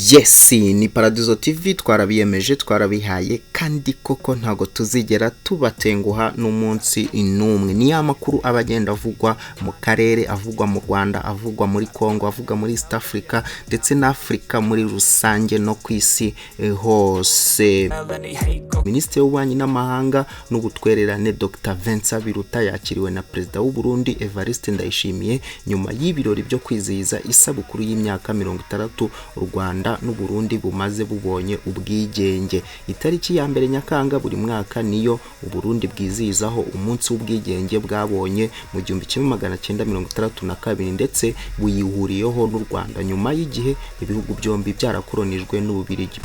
Yes, ni Paradizo TV twarabiyemeje twarabihaye kandi koko ntago tuzigera tubatenguha n'umunsi inumwe. Ni amakuru abagenda avugwa mu karere, avugwa mu Rwanda, avugwa muri Kongo, avugwa muri East Africa ndetse na Africa muri rusange no kwisi hose. Minisitiri w'Ububanyi n'Amahanga n'Ubutwererane Dr. Vincent Biruta yakiriwe na Perezida w'u Burundi Evariste Ndayishimiye nyuma y'ibirori byo kwizihiza isabukuru y'imyaka 60 u Rwanda n'u Burundi bumaze bubonye ubwigenge. Itariki ya mbere Nyakanga buri mwaka niyo u Burundi bwizihizaho umunsi w'ubwigenge bwabonye mu 1962 ndetse buyihuriyeho n'u Rwanda nyuma y'igihe ibihugu byombi byarakoronijwe n'Ububirigi.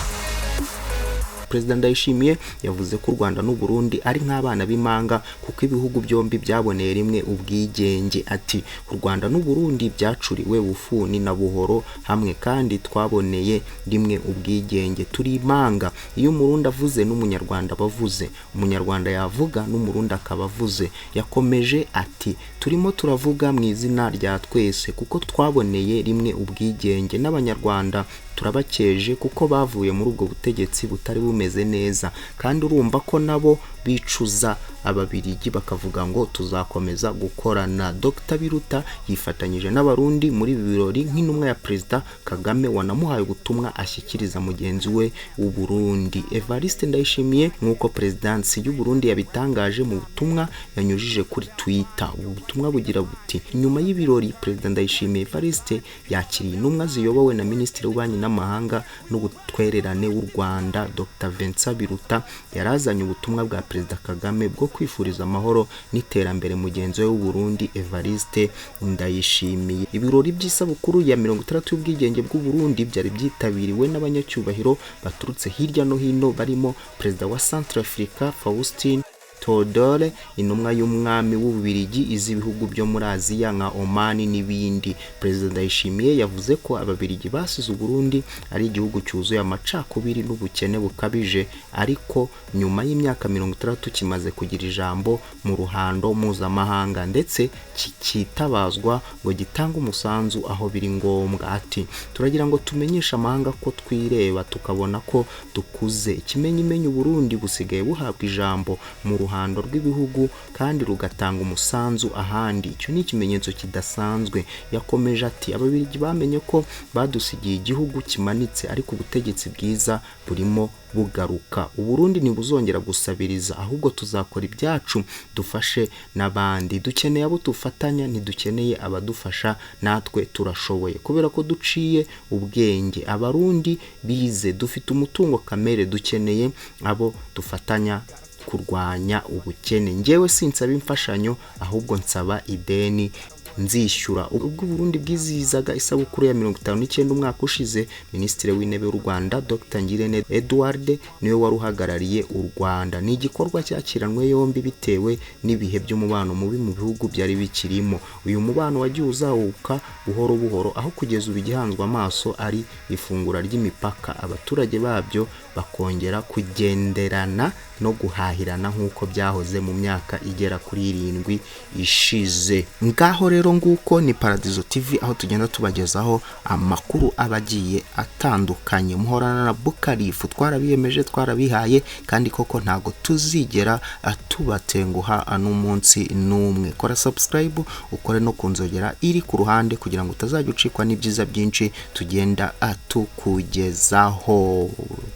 Perezida Ndayishimiye yavuze ko u Rwanda n'u Burundi ari nk'abana b'imanga kuko ibihugu byombi byaboneye rimwe ubwigenge. Ati u Rwanda n'u Burundi byacuriwe bufuni na buhoro hamwe kandi twaboneye rimwe ubwigenge, turi imanga. Iyo umurundi avuze n'umunyarwanda bavuze, umunyarwanda yavuga n'umurundi akabavuze. Yakomeje ati turimo turavuga mu izina rya twese kuko twaboneye rimwe ubwigenge, n'abanyarwanda turabakeje kuko bavuye muri ubwo butegetsi butari bumeze neza, kandi urumva ko nabo bicuza ababirigi bakavuga ngo tuzakomeza gukorana. Dr. Biruta yifatanyije n'abarundi muri birori nk'intumwa ya Perezida Kagame wanamuhaye ubutumwa ashyikiriza mugenzi we w'u Burundi Evariste Ndayishimiye, nk'uko Presidansi y'u Burundi yabitangaje mu butumwa yanyujije kuri Twitter. Ubutumwa bugira buti nyuma y'ibirori Perezida Ndayishimiye Evariste yakiriye intumwa ziyobowe na Minisitiri w'Ububanyi n'Amahanga n'Ubutwererane w'u Rwanda Dr. Vincent Biruta yarazanye ubutumwa bwa Perezida Kagame bwo kwifuriza amahoro n'iterambere mugenzi we w'u Burundi Evariste Ndayishimiye. Ibirori by'isabukuru ya 60 y'ubwigenge bw'u Burundi byari byitabiriwe n'abanyacyubahiro baturutse hirya no hino barimo Perezida wa Centrafrica Faustin Todore, intumwa y'umwami w'Ububirigi iz'ibihugu byo muri Aziya nka Oman n'ibindi. Perezida Ndayishimiye yavuze ko ababirigi basize u Burundi ari igihugu cyuzuye amacakubiri n'ubukene bukabije, ariko nyuma y'imyaka 60 kimaze kugira ijambo mu ruhando mpuzamahanga ndetse kikitabazwa ngo gitanga umusanzu aho biri ngombwa. Ati turagira ngo tumenyeshe amahanga ko twireba tukabona ko dukuze. Ikimenyimenyi Burundi busigaye buhabwa ijambo mu ruhando rw'ibihugu kandi rugatanga umusanzu ahandi. Icyo ni ikimenyetso kidasanzwe. Yakomeje ati ababirigi bamenye ko badusigiye igihugu kimanitse ariko ubutegetsi bwiza burimo bugaruka. U Burundi ntibuzongera gusabiriza ahubwo tuzakora ibyacu dufashe n'abandi. Dukeneye abo tufatanya, ntidukeneye abadufasha, natwe turashoboye kubera ko duciye ubwenge. Abarundi bize, dufite umutungo kamere, dukeneye abo dufatanya kurwanya ubukene. Njewe sinsaba imfashanyo ahubwo nsaba ideni nzishyura. Ubwo Burundi bwizihizaga isabukuru ya 59 umwaka ushize, Minisitiri w'Intebe w'u Rwanda Dr. Ngirente Edouard niwe wari uhagarariye u Rwanda. Ni igikorwa cyakiranwe yombi bitewe n'ibihe by'umubano mubi mu bihugu byari bikirimo. Uyu mubano wagiye uzahuka buhoro buhoro aho kugeza ubigihanzwe amaso ari ifungura ry'imipaka, abaturage babyo bakongera kugenderana no guhahirana nk'uko byahoze mu myaka igera kuri 7 ishize. Ngaho rero nguko ni Paradizo TV aho tugenda tubagezaho amakuru abagiye atandukanye. Muhorana na Bukarifu twarabiyemeje twarabihaye kandi koko ntago tuzigera tubatenguha n'umunsi n'umwe. Kora subscribe ukore no kunzogera iri ku ruhande kugira ngo utazajya ucikwa n'ibyiza byinshi tugenda atukugezaho.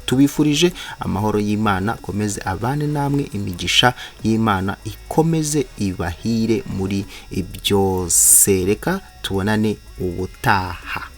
Tubifurije amahoro y'Imana komeze abane namwe, imigisha y'Imana ikomeze ibahire muri byose. Reka tubonane ubutaha.